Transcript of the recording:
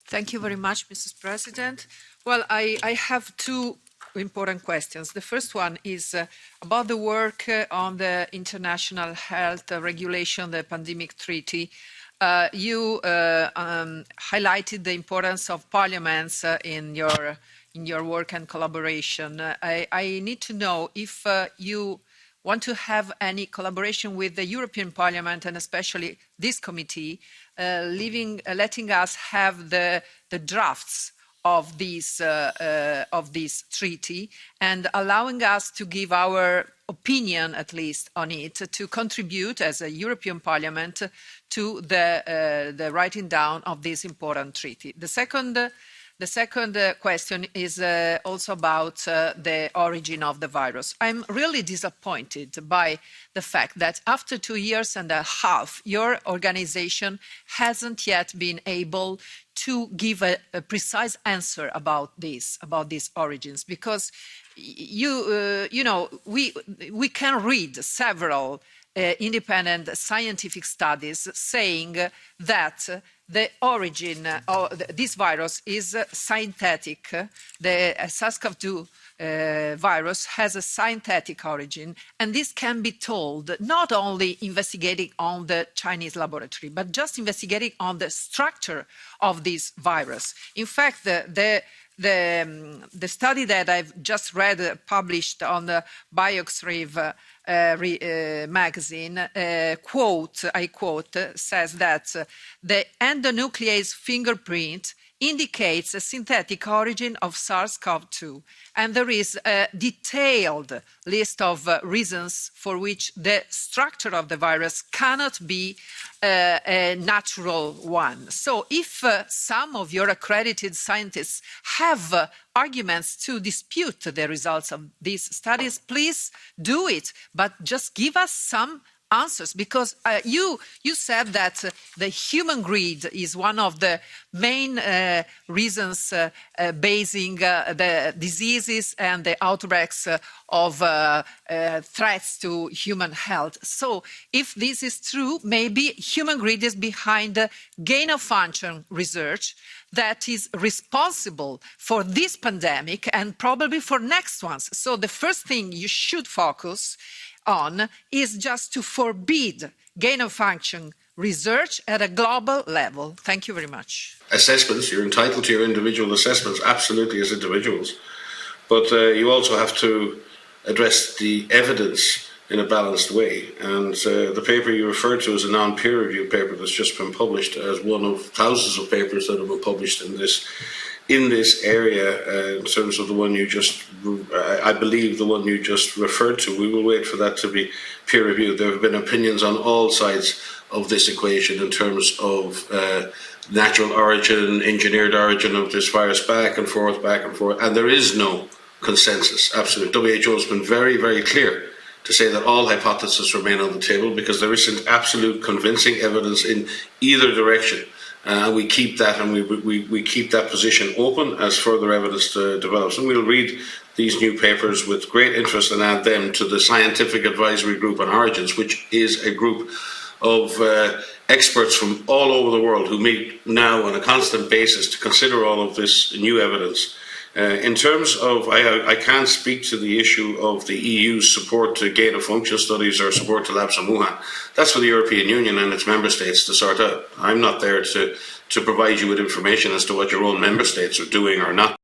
Thank you very much, Mrs. President. Well, I have two important questions. The first one is about the work on the international health regulation, the pandemic treaty. You highlighted the importance of parliaments in your work and collaboration. I need to know if you want to have any collaboration with the European Parliament and especially this committee, letting us have the drafts of this treaty and allowing us to give our opinion, at least on it, to contribute as a European Parliament to the writing down of this important treaty. The second question is also about the origin of the virus. I'm really disappointed by the fact that after 2 years and a half, your organization hasn't yet been able to give a precise answer about these origins, because we can read several independent scientific studies saying that the origin of this virus is synthetic. The Sars Cov2 virus has a synthetic origin, and this can be told not only investigating on the Chinese laboratory, but just investigating on the structure of this virus. In fact, the study that I've just read, published on the Bioxriv magazine, I quote, says that the endonuclease fingerprint indicates a synthetic origin of Sars Cov2, and there is a detailed list of reasons for which the structure of the virus cannot be a natural one. So if some of your accredited scientists have arguments to dispute the results of these studies, please do it, but just give us some answers, because you said that the human greed is one of the main reasons basing the diseases and the outbreaks of threats to human health. So if this is true, maybe human greed is behind the gain-of-function research that is responsible for this pandemic and probably for next ones. So the first thing you should focus on is just to forbid gain-of-function research at a global level. Thank you very much. Assessments, you're entitled to your individual assessments, absolutely, as individuals. But you also have to address the evidence in a balanced way. And the paper you referred to is a non-peer-reviewed paper that's just been published as one of thousands of papers that have been published in this area. In terms of the one you just, I believe the one you just referred to, we will wait for that to be peer-reviewed. There have been opinions on all sides of this equation in terms of natural origin, engineered origin of this virus, back and forth, and there is no consensus, absolutely. WHO has been very, very clear to say that all hypotheses remain on the table because there isn't absolute convincing evidence in either direction. We keep that, and we keep that position open as further evidence develops. And we'll read these new papers with great interest and add them to the Scientific Advisory Group on Origins, which is a group of experts from all over the world who meet now on a constant basis to consider all of this new evidence. In terms of, I can't speak to the issue of the EU's support to gain-of-function studies or support to labs in Wuhan. That's for the European Union and its member states to sort out. I'm not there to provide you with information as to what your own member states are doing or not